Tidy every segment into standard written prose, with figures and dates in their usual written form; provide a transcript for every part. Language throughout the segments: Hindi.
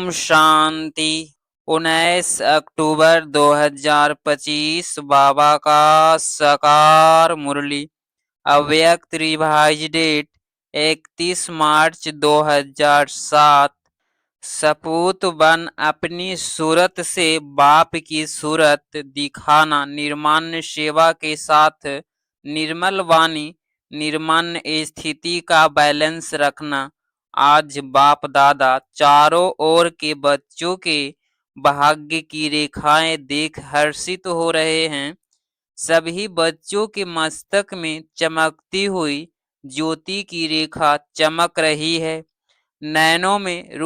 ओम शांति। 19 अक्टूबर 2025 बाबा का साकार मुरली। अव्यक्त रिवाइज डेट 31 मार्च 2007। सपूत बन अपनी सूरत से बाप की सूरत दिखाना, निर्माण सेवा के साथ निर्मल वाणी, निर्माण स्थिति का बैलेंस रखना। आज बाप दादा चारों ओर के बच्चों के भाग्य की रेखाएं देख हर्षित हो रहे हैं। सभी बच्चों के मस्तक में चमकती हुई ज्योति की रेखा चमक रही है। नैनों में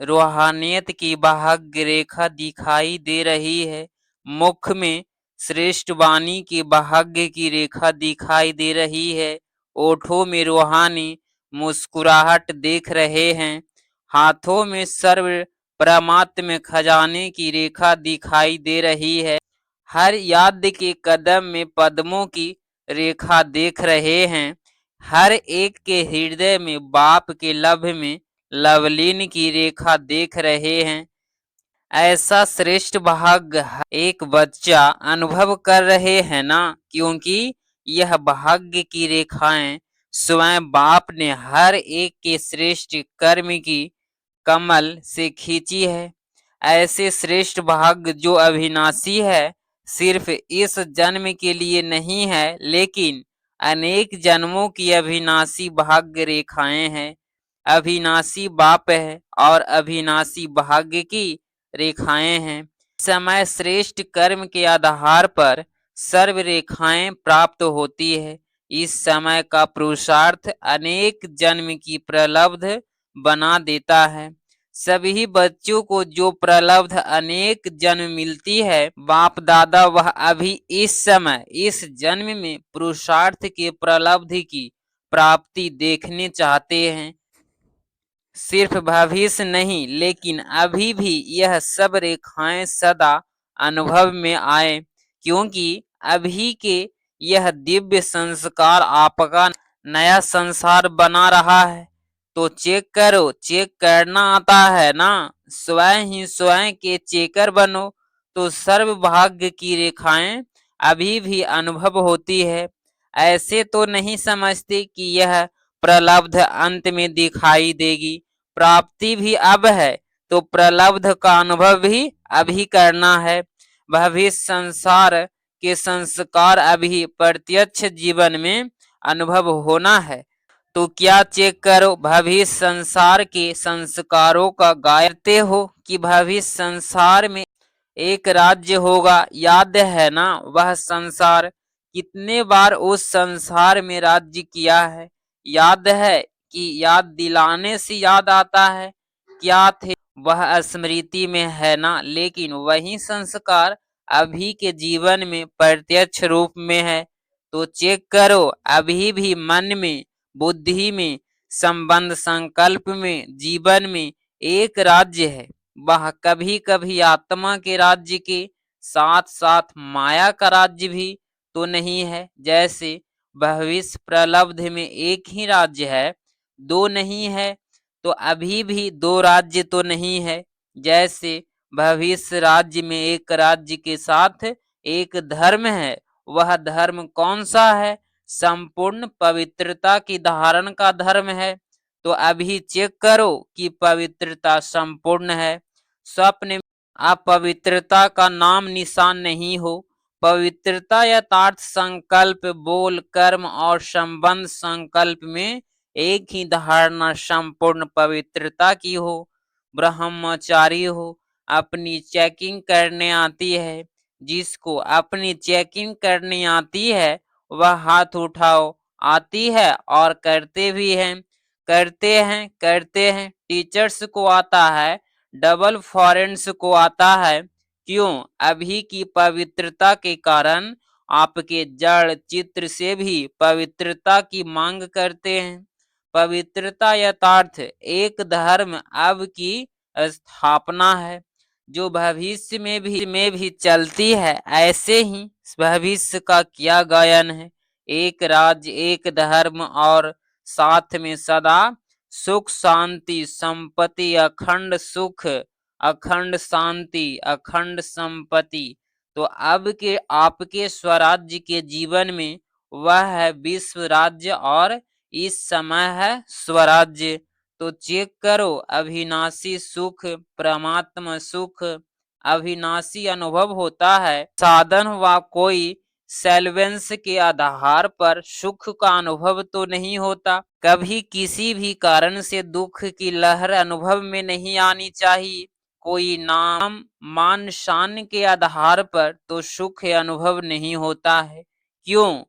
रूहानियत की भाग्य रेखा दिखाई दे रही है। मुख में श्रेष्ठ वाणी की भाग्य की रेखा दिखाई दे रही है। ओठों में रूहानी मुस्कुराहट देख रहे हैं। हाथों में सर्व परमात्म खजाने की रेखा दिखाई दे रही है। हर याद के कदम में पद्मों की रेखा देख रहे हैं। हर एक के हृदय में बाप के लभ में लवलीन की रेखा देख रहे हैं। ऐसा श्रेष्ठ भाग्य एक बच्चा अनुभव कर रहे हैं ना, क्योंकि यह भाग्य की रेखाएं स्वयं बाप ने हर एक के श्रेष्ठ कर्म की कमल से खींची है। ऐसे श्रेष्ठ भाग्य जो अविनाशी है, सिर्फ इस जन्म के लिए नहीं है, लेकिन अनेक जन्मों की अविनाशी भाग्य रेखाएं हैं। अविनाशी बाप है और अविनाशी भाग्य की रेखाएं हैं। समय श्रेष्ठ कर्म के आधार पर सर्व रेखाएं प्राप्त होती है। इस समय का पुरुषार्थ अनेक जन्म की प्रलब्ध बना देता है। सभी बच्चों को जो प्रलब्ध अनेक जन्म मिलती है, बाप दादा वह अभी इस समय इस जन्म में पुरुषार्थ के प्रलब्धि की प्राप्ति देखने चाहते हैं। सिर्फ भविष्य नहीं, लेकिन अभी भी यह सब रेखाएं सदा अनुभव में आए, क्योंकि अभी के यह दिव्य संस्कार आपका नया संसार बना रहा है। तो चेक करो, चेक करना आता है ना, स्वयं ही स्वयं के चेकर बनो, तो सर्व भाग्य की रेखाएं अभी भी अनुभव होती है। ऐसे तो नहीं समझते कि यह प्रलब्ध अंत में दिखाई देगी। प्राप्ति भी अब है, तो प्रलब्ध का अनुभव भी अभी करना है। भविष्य संसार के संस्कार अभी प्रत्यक्ष जीवन में अनुभव होना है। तो क्या चेक करो, भविष्य संसार के संस्कारों का गायते हो कि भविष्य संसार में एक राज्य होगा। याद है ना वह संसार, कितने बार उस संसार में राज्य किया है। याद है कि याद दिलाने से याद आता है क्या थे, वह स्मृति में है ना, लेकिन वही संस्कार अभी के जीवन में प्रत्यक्ष रूप में है। तो चेक करो, अभी भी मन में, बुद्धि में, संबंध संकल्प में, जीवन में एक राज्य है। वह कभी कभी आत्मा के राज्य के साथ साथ माया का राज्य भी तो नहीं है। जैसे भविष्य प्रलब्ध में एक ही राज्य है, दो नहीं है, तो अभी भी दो राज्य तो नहीं है। जैसे भविष्य राज्य में एक राज्य के साथ एक धर्म है, वह धर्म कौन सा है? संपूर्ण पवित्रता की धारण का धर्म है। तो अभी चेक करो कि पवित्रता संपूर्ण है। स्वप्न अपवित्रता का नाम निशान नहीं हो। पवित्रता यथार्थ संकल्प, बोल, कर्म और संबंध संकल्प में एक ही धारणा संपूर्ण पवित्रता की हो। ब्रह्मचारी हो, अपनी चेकिंग करने आती है। जिसको अपनी चेकिंग करनी आती है वह हाथ उठाओ। आती है और करते भी हैं, करते हैं। टीचर्स को आता है, डबल फॉरेंस को आता है। क्यों? अभी की पवित्रता के कारण आपके जड़ चित्र से भी पवित्रता की मांग करते हैं। पवित्रता यथार्थ एक धर्म अब की स्थापना है, जो भविष्य में भी चलती है। ऐसे ही भविष्य का क्या गायन है, एक राज्य, एक धर्म और साथ में सदा सुख शांति संपत्ति अखंड सुख अखंड शांति अखंड संपत्ति। तो अब के आपके स्वराज्य के जीवन में वह है विश्व राज्य और इस समय है स्वराज्य। तो चेक करो, अविनाशी सुख परमात्मा सुख अविनाशी अनुभव होता है। साधन व कोई सेल्वेंस के आधार पर सुख का अनुभव तो नहीं होता। कभी किसी भी कारण से दुख की लहर अनुभव में नहीं आनी चाहिए। कोई नाम मान शान के आधार पर तो सुख अनुभव नहीं होता है। क्यों?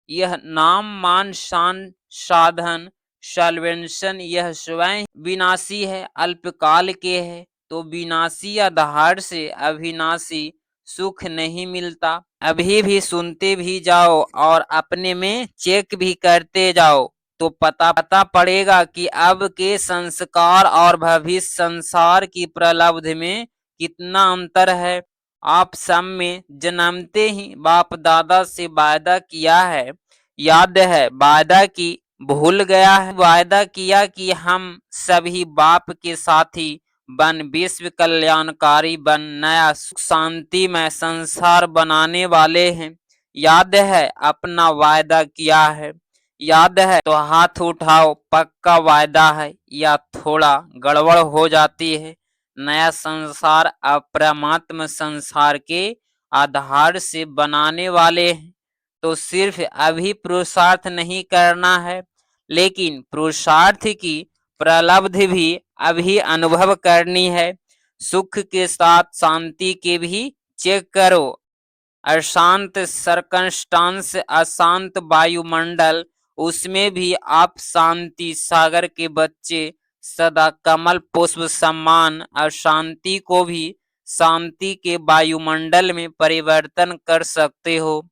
यह नाम मान शान साधन सल्वेंशन यह स्वयं विनाशी है, अल्पकाल के है। तो विनाशी आधार से अविनाशी सुख नहीं मिलता। अभी भी सुनते भी जाओ और अपने में चेक भी करते जाओ तो पता पड़ेगा कि अब के संस्कार और भविष्य संसार की प्रलब्धि में कितना अंतर है। आप सब में जन्मते ही बाप दादा से वायदा किया है, याद है? वायदा की भूल गया है? वायदा किया कि हम सभी बाप के साथी बन विश्व कल्याणकारी बन नया सुख शांति में संसार बनाने वाले हैं। याद है? अपना वायदा किया है, याद है? तो हाथ उठाओ, पक्का वायदा है या थोड़ा गड़बड़ हो जाती है? नया संसार अपरमात्म संसार के आधार से बनाने वाले हैं। तो सिर्फ अभी पुरुषार्थ नहीं करना है, लेकिन पुरुषार्थ की प्रलब्धि भी अभी अनुभव करनी है। सुख के साथ शांति के भी चेक करो। अशांत सर्कमस्टांस अशांत वायुमंडल, उसमें भी आप शांति सागर के बच्चे सदा कमल पुष्प सम्मान अशांति को भी शांति के वायुमंडल में परिवर्तन कर सकते हो।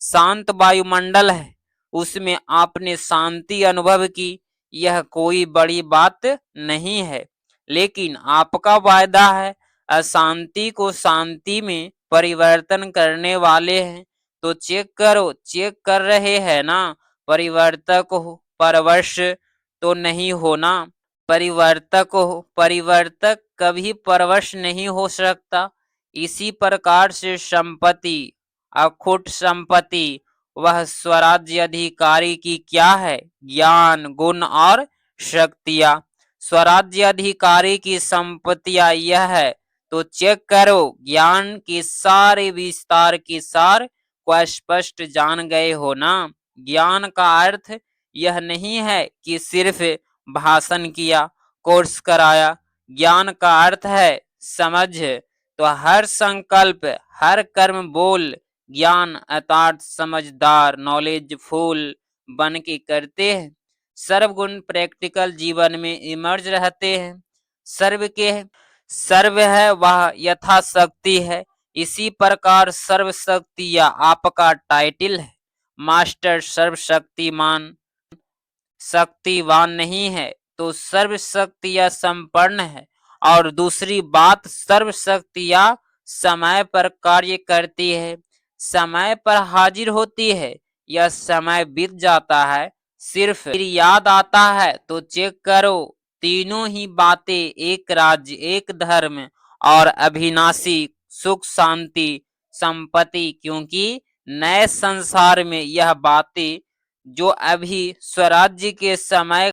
शांत वायुमंडल है, उसमें आपने शांति अनुभव की, यह कोई बड़ी बात नहीं है। लेकिन आपका वायदा है अशांति को शांति में परिवर्तन करने वाले हैं। तो चेक करो, चेक कर रहे हैं ना? परिवर्तक हो, परवश तो नहीं होना। परिवर्तक हो, परिवर्तक कभी परवश नहीं हो सकता। इसी प्रकार से संपत्ति अखुट संपत्ति वह स्वराज्य अधिकारी की क्या है? ज्ञान गुण और शक्तियां। स्वराज्य अधिकारी की संपत्तियां यह है। तो चेक करो, ज्ञान के सारे विस्तार के सार को स्पष्ट जान गए हो ना? ज्ञान का अर्थ यह नहीं है कि सिर्फ भाषण किया, कोर्स कराया। ज्ञान का अर्थ है समझ। तो हर संकल्प हर कर्म बोल ज्ञान अर्थात समझदार नॉलेजफुल बन के करते हैं। सर्वगुण प्रैक्टिकल जीवन में इमर्ज रहते हैं। सर्व के सर्व है वह यथाशक्ति है। इसी प्रकार सर्वशक्ति या आपका टाइटल है। मास्टर सर्वशक्तिमान शक्तिवान नहीं है, तो सर्वशक्तियां संपन्न है। और दूसरी बात, सर्वशक्तियां समय पर कार्य करती है, समय पर हाजिर होती है या समय बीत जाता है, सिर्फ फिर याद आता है। तो चेक करो, तीनों ही बातें एक राज्य एक धर्म और अविनाशी सुख शांति संपत्ति। क्योंकि नए संसार में यह बातें जो अभी स्वराज्य के समय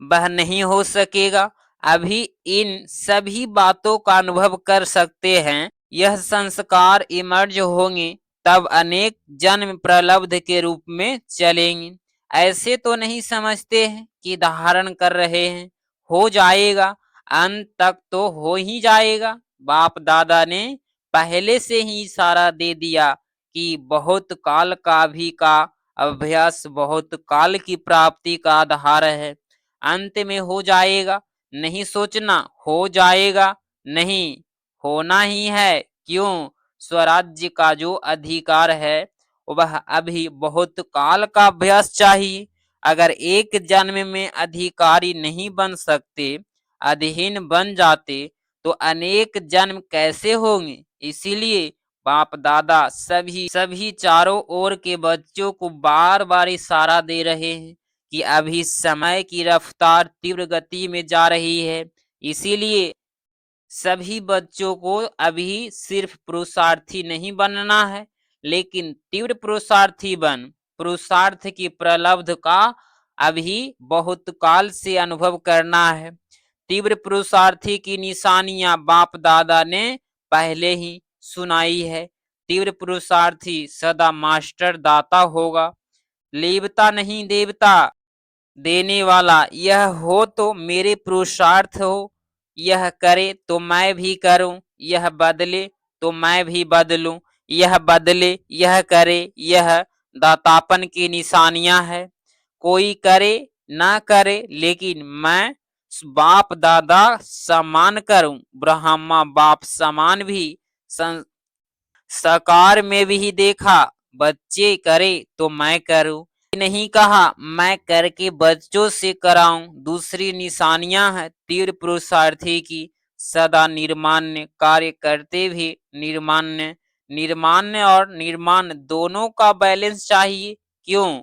वह नहीं हो सकेगा। अभी इन सभी बातों का अनुभव कर सकते हैं। यह संस्कार इमर्ज होंगे तब अनेक जन्म प्रलब्ध के रूप में चलेंगे। ऐसे तो नहीं समझते हैं कि धारण कर रहे हैं, हो जाएगा, अंत तक तो हो ही जाएगा। बाप दादा ने पहले से ही इशारा दे दिया कि बहुत काल का भी का अभ्यास बहुत काल की प्राप्ति का आधार है। अंत में हो जाएगा, नहीं सोचना हो जाएगा, नहीं होना ही है। क्यों? स्वराज्य का जो अधिकार है वह अभी बहुत काल का अभ्यास चाहिए। अगर एक जन्म में अधिकारी नहीं बन सकते, अधीन बन जाते, तो अनेक जन्म कैसे होंगे? इसीलिए बाप दादा सभी चारों ओर के बच्चों को बार बार इशारा दे रहे हैं कि अभी समय की रफ्तार तीव्र गति में जा रही है, इसीलिए सभी बच्चों को अभी सिर्फ पुरुषार्थी नहीं बनना है, लेकिन तीव्र पुरुषार्थी बन पुरुषार्थ की प्रलब्ध का अभी बहुत काल से अनुभव करना है। तीव्र पुरुषार्थी की निशानियां बाप दादा ने पहले ही सुनाई है। तीव्र पुरुषार्थी सदा मास्टर दाता होगा, लेवता नहीं देवता देने वाला। यह हो तो मेरे पुरुषार्थ हो, यह करे तो मैं भी करूं, यह बदले तो मैं भी बदलूं, यह बदले यह करे, यह दातापन की निशानियां है। कोई करे ना करे लेकिन मैं बाप दादा समान करूं, ब्रह्मा बाप समान भी साकार में भी देखा, बच्चे करे तो मैं करूं, नहीं कहा मैं करके बच्चों से कराऊं। दूसरी निशानियां हैं तीव्र पुरुषार्थी की, सदा निर्माण्य कार्य करते भी निर्माण्य। निर्माण्य और निर्माण दोनों का बैलेंस चाहिए। क्यों?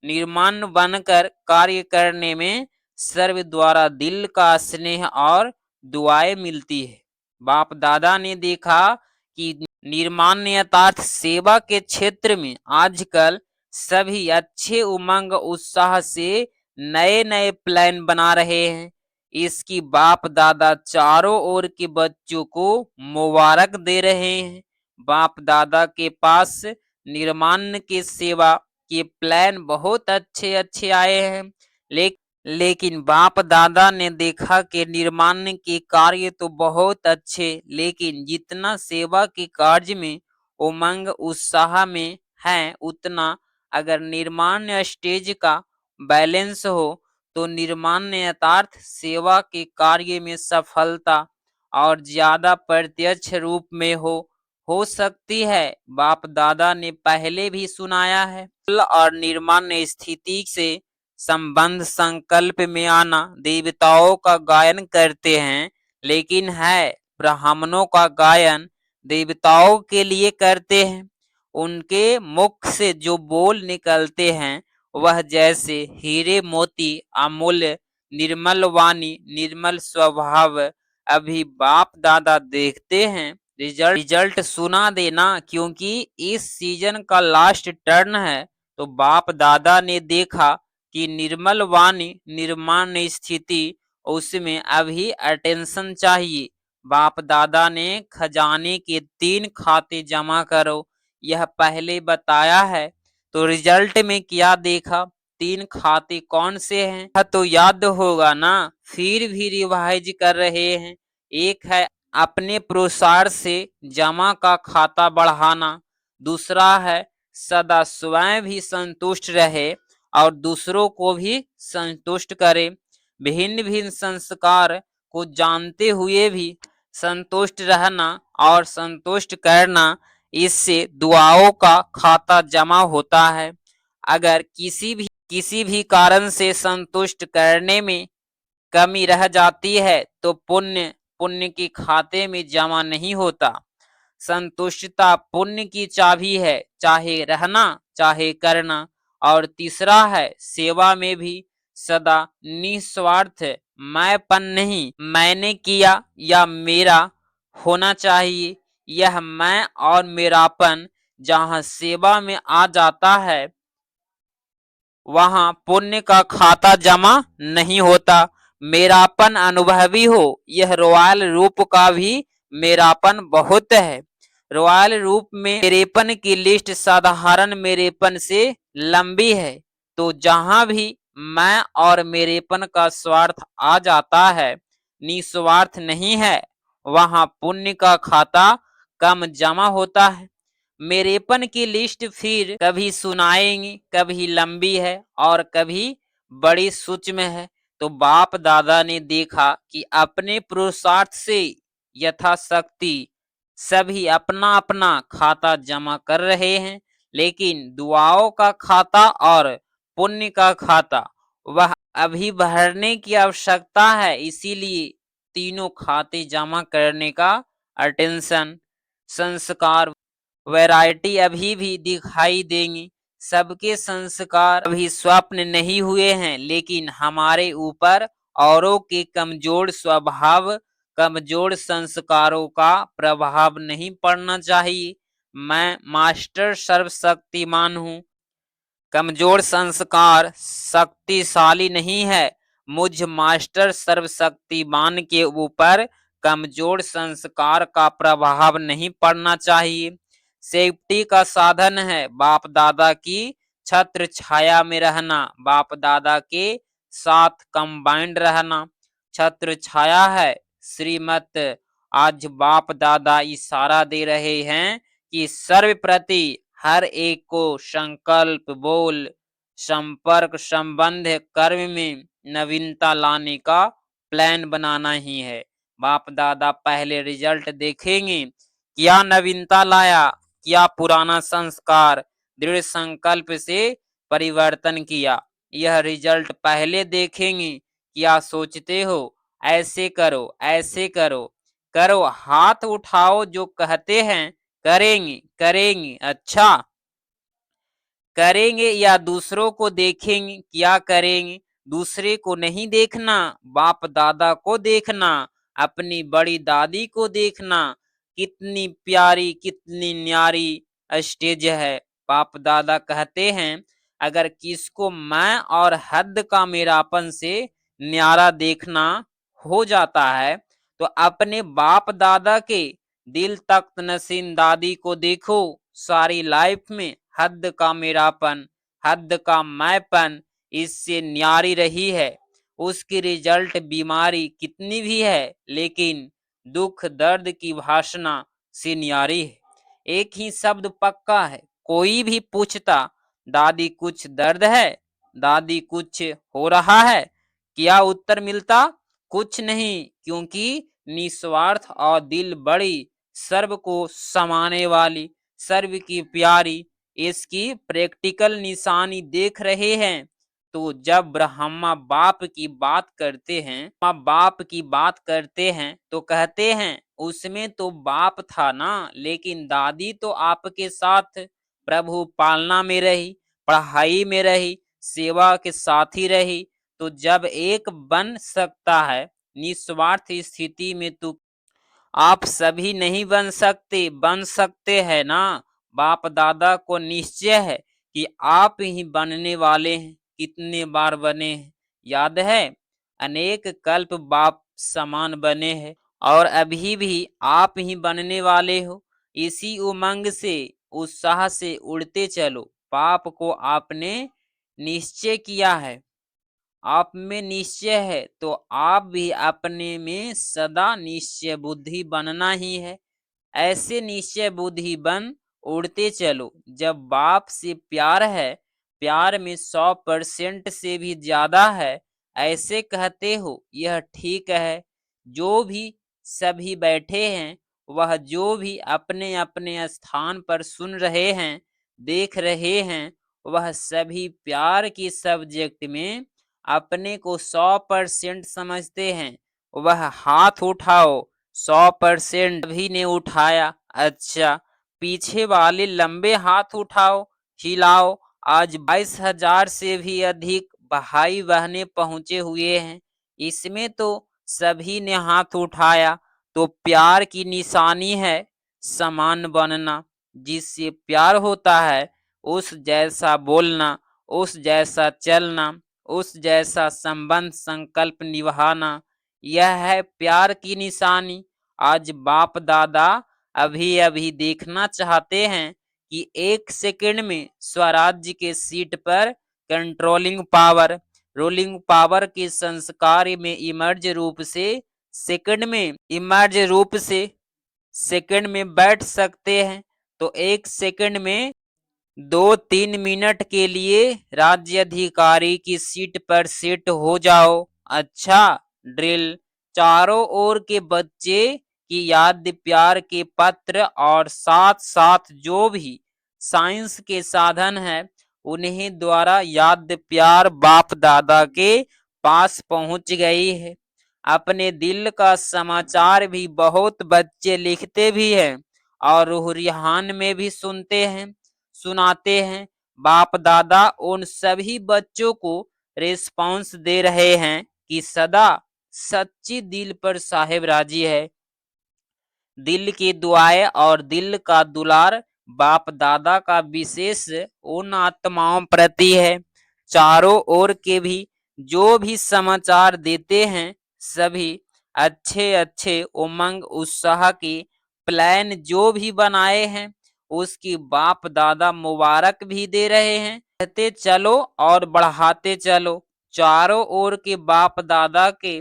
निर्माण बनकर कार्य करने में सर्व द्वारा दिल का स्नेह और दुआएं मिलती है। बाप दादा ने देखा कि निर्माण यथार्थ सेवा के क्षेत्र में आजकल सभी अच्छे उमंग उत्साह से नए नए प्लान बना रहे हैं। इसकी बाप दादा चारों ओर के बच्चों को मुबारक दे रहे हैं। बाप दादा के पास निर्माण के सेवा के प्लान बहुत अच्छे अच्छे आए हैं, लेकिन बाप दादा ने देखा कि निर्माण के कार्य तो बहुत अच्छे, लेकिन जितना सेवा के कार्य में उमंग उत्साह में है, उतना अगर निर्माण स्टेज का बैलेंस हो तो निर्माण यथार्थ सेवा के कार्य में सफलता और ज्यादा प्रत्यक्ष रूप में हो सकती है। बाप दादा ने पहले भी सुनाया है और निर्माण स्थिति से संबंध संकल्प में आना देवताओं का गायन करते हैं, लेकिन है ब्राह्मणों का गायन देवताओं के लिए करते हैं। उनके मुख से जो बोल निकलते हैं वह जैसे हीरे मोती अमूल्य, निर्मल वाणी निर्मल स्वभाव। अभी बाप दादा देखते हैं रिजल्ट सुना देना, क्योंकि इस सीजन का लास्ट टर्न है। तो बाप दादा ने देखा कि निर्मल वाणी निर्माण स्थिति, उसमें अभी अटेंशन चाहिए। बाप दादा ने खजाने के 3 खाते जमा करो यह पहले बताया है, तो रिजल्ट में क्या देखा? 3 खाते कौन से हैं यह तो याद होगा ना, फिर भी रिवाइज कर रहे हैं। एक है अपने पुरुषार्थ से जमा का खाता बढ़ाना, दूसरा है सदा स्वयं भी संतुष्ट रहे और दूसरों को भी संतुष्ट करे। भिन्न भिन्न संस्कार को जानते हुए भी संतुष्ट रहना और संतुष्ट करना, इससे दुआओं का खाता जमा होता है। अगर किसी भी कारण से संतुष्ट करने में कमी रह जाती है तो पुण्य पुण्य के खाते में जमा नहीं होता। संतुष्टता पुण्य की चाबी है, चाहे रहना चाहे करना। और तीसरा है सेवा में भी सदा निस्वार्थ, मैंपन नहीं, मैंने किया या मेरा होना चाहिए। यह मैं और मेरापन जहाँ सेवा में आ जाता है वहां पुण्य का खाता जमा नहीं होता। मेरापन अनुभवी हो, यह रॉयल रूप का भी मेरापन बहुत है। रॉयल रूप में मेरेपन की लिस्ट साधारण मेरेपन से लंबी है। तो जहां भी मैं और मेरेपन का स्वार्थ आ जाता है, निस्वार्थ नहीं है, वहां पुण्य का खाता कम जमा होता है। मेरेपन की लिस्ट फिर कभी सुनाएंगे, कभी लंबी है और कभी बड़ी सूक्ष्म है। तो बाप दादा ने देखा कि अपने पुरुषार्थ से यथाशक्ति सभी अपना अपना खाता जमा कर रहे हैं, लेकिन दुआओं का खाता और पुण्य का खाता वह अभी भरने की आवश्यकता है। इसीलिए तीनों खाते जमा करने का अटेंशन संस्कार वैरायटी अभी भी दिखाई देंगी। सबके संस्कार अभी स्वप्न नहीं हुए हैं, लेकिन हमारे ऊपर औरों के कमजोर स्वभाव, कमजोर संस्कारों का प्रभाव नहीं पड़ना चाहिए। मैं मास्टर सर्वशक्तिमान हूँ। कमजोर संस्कार शक्तिशाली नहीं है। मुझ मास्टर सर्वशक्तिमान के ऊपर कमजोर संस्कार का प्रभाव नहीं पड़ना चाहिए। सेफ्टी का साधन है बाप दादा की छत्र छाया में रहना, बाप दादा के साथ कंबाइंड रहना। छत्र छाया है श्रीमत। आज बाप दादा इशारा दे रहे हैं कि सर्वप्रति हर एक को संकल्प, बोल, संपर्क, संबंध, कर्म में नवीनता लाने का प्लान बनाना ही है। बाप दादा पहले रिजल्ट देखेंगे, क्या नवीनता लाया, क्या पुराना संस्कार दृढ़ संकल्प से परिवर्तन किया। यह रिजल्ट पहले देखेंगे। क्या सोचते हो, ऐसे करो, ऐसे करो, करो, हाथ उठाओ, जो कहते हैं करेंगे, करेंगे, अच्छा करेंगे, या दूसरों को देखेंगे क्या करेंगे। दूसरे को नहीं देखना, बाप दादा को देखना, अपनी बड़ी दादी को देखना। कितनी प्यारी, कितनी न्यारी स्टेज है। बाप दादा कहते हैं, अगर किसको मैं और हद का मेरापन से न्यारा देखना हो जाता है, तो अपने बाप दादा के दिल तख्त नशीन दादी को देखो। सारी लाइफ में हद का मेरापन, हद का मैंपन इससे न्यारी रही है। उसकी रिजल्ट बीमारी कितनी भी है, लेकिन दुख दर्द की भाषणा से न्यारी है। एक ही शब्द पक्का है, कोई भी पूछता, दादी कुछ दर्द है, दादी कुछ हो रहा है, क्या उत्तर मिलता, कुछ नहीं, क्योंकि निस्वार्थ और दिल बड़ी, सर्व को समाने वाली, सर्व की प्यारी इसकी प्रैक्टिकल निशानी देख रहे हैं। तो जब ब्रह्मा बाप की बात करते हैं, माँ बाप की बात करते हैं, तो कहते हैं उसमें तो बाप था ना, लेकिन दादी तो आपके साथ प्रभु पालना में रही, पढ़ाई में रही, सेवा के साथ ही रही। तो जब एक बन सकता है निस्वार्थ स्थिति में, तो आप सभी नहीं बन सकते, बन सकते हैं ना। बाप दादा को निश्चय है कि आप ही बनने वाले हैं। कितने बार बने हैं याद है, अनेक कल्प बाप समान बने हैं, और अभी भी आप ही बनने वाले हो। इसी उमंग से, उत्साह से उड़ते चलो। पाप को आपने निश्चय किया है, आप में निश्चय है, तो आप भी अपने में सदा निश्चय बुद्धि बनना ही है। ऐसे निश्चय बुद्धि बन उड़ते चलो। जब बाप से प्यार है, प्यार में 100% से भी ज्यादा है, ऐसे कहते हो, यह ठीक है। जो भी सभी बैठे हैं, वह जो भी अपने अपने स्थान पर सुन रहे हैं, देख रहे हैं, वह सभी प्यार की सब्जेक्ट में अपने को 100% समझते हैं। वह हाथ उठाओ। 100% भी ने उठाया, अच्छा, पीछे वाले लंबे हाथ उठाओ, हिलाओ। आज 22,000 से भी अधिक भाई बहनें पहुंचे हुए हैं, इसमें तो सभी ने हाथ उठाया। तो प्यार की निशानी है समान बनना। जिससे प्यार होता है उस जैसा बोलना, उस जैसा चलना, उस जैसा संबंध संकल्प निभाना, यह है प्यार की निशानी। आज बाप दादा अभी अभी देखना चाहते हैं कि 1 सेकंड में स्वराज्य के सीट पर कंट्रोलिंग पावर, रूलिंग पावर के संस्कार में इमर्ज रूप से सेकंड में, इमर्ज रूप से सेकंड में बैठ सकते हैं। तो 1 सेकंड में 2-3 मिनट के लिए राज्य अधिकारी की सीट पर सेट हो जाओ। अच्छा, ड्रिल। चारों ओर के बच्चे की याद प्यार के पत्र, और साथ साथ जो भी साइंस के साधन है, उन्हें द्वारा याद प्यार बाप दादा के पास पहुंच गई है। अपने दिल का समाचार भी बहुत बच्चे लिखते भी हैं, और रूहान में भी सुनते हैं, सुनाते हैं। बाप दादा उन सभी बच्चों को रिस्पॉन्स दे रहे हैं कि सदा सच्ची दिल पर साहेब राजी है। दिल की दुआएं और दिल का दुलार बाप दादा का विशेष उन आत्माओं प्रति है। चारों ओर के भी जो भी समाचार देते हैं सभी अच्छे अच्छे उमंग उत्साह के प्लान जो भी बनाए हैं उसकी बाप दादा मुबारक भी दे रहे हैं। कहते चलो और बढ़ाते चलो। चारों ओर के बाप दादा के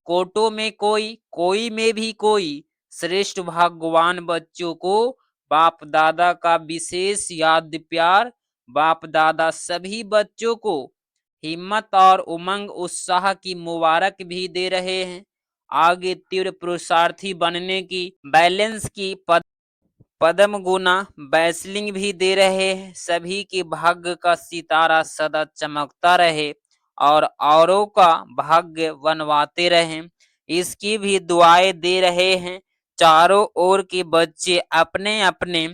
कोटों में कोई में भी कोई श्रेष्ठ भाग्यवान बच्चों को बाप दादा का विशेष याद प्यार। बाप दादा सभी बच्चों को हिम्मत और उमंग उत्साह की मुबारक भी दे रहे हैं। आगे तीव्र पुरुषार्थी बनने की बैलेंस की पद्म गुना बैसलिंग भी दे रहे हैं। सभी के भाग्य का सितारा सदा चमकता रहे और औरों का भाग्य बनवाते रहें, इसकी भी दुआएं दे रहे हैं। चारों ओर के बच्चे अपने अपने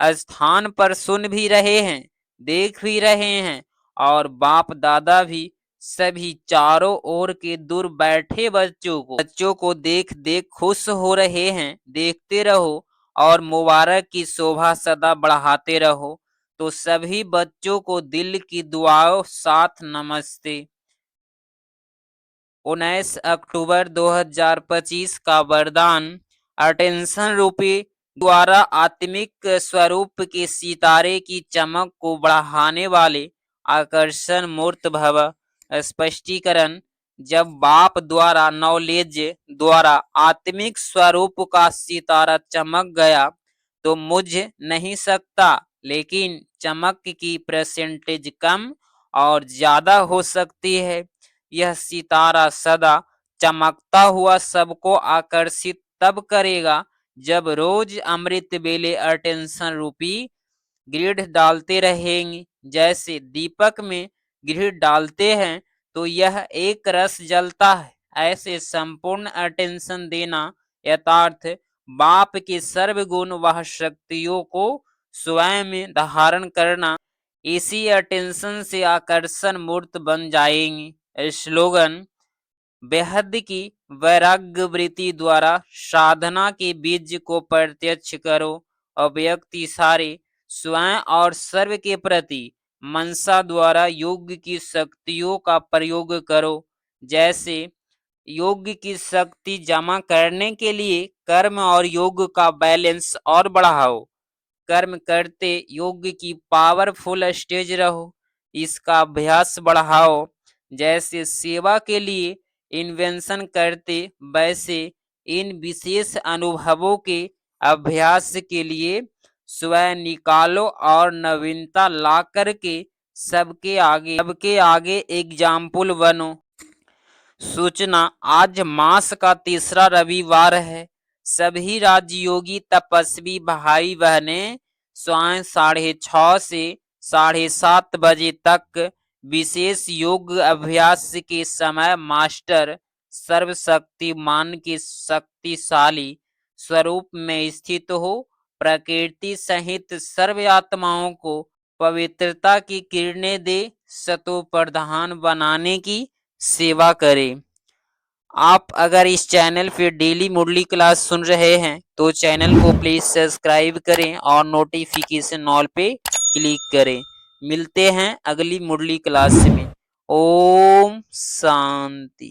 स्थान पर सुन भी रहे हैं, देख भी रहे हैं और बाप दादा भी सभी चारों ओर के दूर बैठे बच्चों को देख देख खुश हो रहे हैं। देखते रहो और मुबारक की शोभा सदा बढ़ाते रहो। तो सभी बच्चों को दिल की दुआओं साथ नमस्ते। 19 अक्टूबर 2025 का वरदान अटेंशन रूपी द्वारा आत्मिक स्वरूप के सितारे की चमक को बढ़ाने वाले आकर्षण मूर्त भव। स्पष्टीकरण, जब बाप द्वारा नॉलेज द्वारा आत्मिक स्वरूप का सितारा चमक गया तो मुझ नहीं सकता, लेकिन चमक की परसेंटेज कम और ज्यादा हो सकती है। यह सितारा सदा चमकता हुआ सबको आकर्षित तब करेगा जब रोज अमृत बेले अटेंशन रूपी ग्रिड डालते रहेंगे। जैसे दीपक में ग्रिड डालते हैं तो यह एक रस जलता है, ऐसे संपूर्ण अटेंशन देना यथार्थ बाप के सर्वगुण वह शक्तियों को स्वयं में धारण करना, इसी अटेंशन से आकर्षण मूर्त बन जाएंगे। स्लोगन, बेहद की वैराग्य वृत्ति द्वारा साधना के बीज को प्रत्यक्ष करो। अव्यक्ति सारे स्वयं और सर्व के प्रति मनसा द्वारा योग की शक्तियों का प्रयोग करो। जैसे योग की शक्ति जमा करने के लिए कर्म और योग का बैलेंस और बढ़ाओ। कर्म करते योग की पावरफुल स्टेज रहो, इसका अभ्यास बढ़ाओ। जैसे सेवा के लिए इन्वेंशन करते वैसे इन विशेष अनुभवों के अभ्यास के लिए स्वयं निकालो और नवीनता ला करके सबके आगे एग्जाम्पल बनो। सूचना, आज मास का तीसरा रविवार है। सभी राजयोगी तपस्वी भाई बहनें स्वयं 6:30 से 7:30 बजे तक विशेष योग अभ्यास के समय मास्टर सर्वशक्तिमान के शक्तिशाली स्वरूप में स्थित हो प्रकृति सहित सर्व आत्माओं को पवित्रता की किरणें दे सतो प्रधान बनाने की सेवा करें। आप अगर इस चैनल पे डेली मुरली क्लास सुन रहे हैं तो चैनल को प्लीज सब्सक्राइब करें और नोटिफिकेशन ऑल पे क्लिक करें। मिलते हैं अगली मुरली क्लास में। ओम शांति।